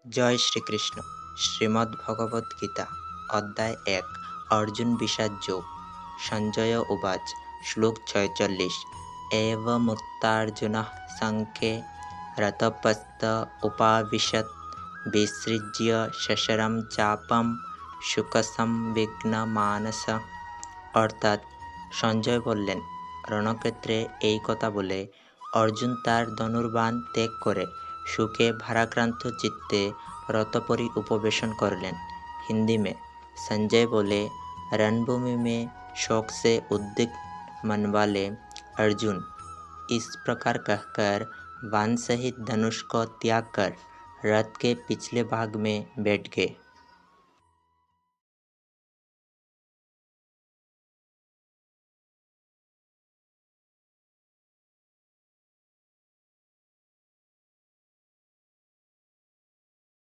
জয় শ্রীকৃষ্ণ। শ্রীমদ্ ভগবদ গীতা অধ্যায় 1 অর্জুন বিষাদ যোগ। সঞ্জয় উবাচ শ্লোক 46 एवमुक्तार्जुनः संख्ये रतपस्त उपाविशत् विसृज्य शशरं चापं সুখসংবিঘ্নমানস। অর্থাৎ সঞ্জয় বললেন, রণক্ষেত্রে এই কথা বলে অর্জুন তার ধনুর্বাণ ত্যাগ করে সুখে भाराक्रांत चित्ते रथोपरि उपवेशन करलें। हिंदी में संजय बोले, रणभूमि में शोक से उद्विग्न मन वाले अर्जुन इस प्रकार कहकर बाण सहित धनुष को त्याग कर रथ के पिछले भाग में बैठ गए।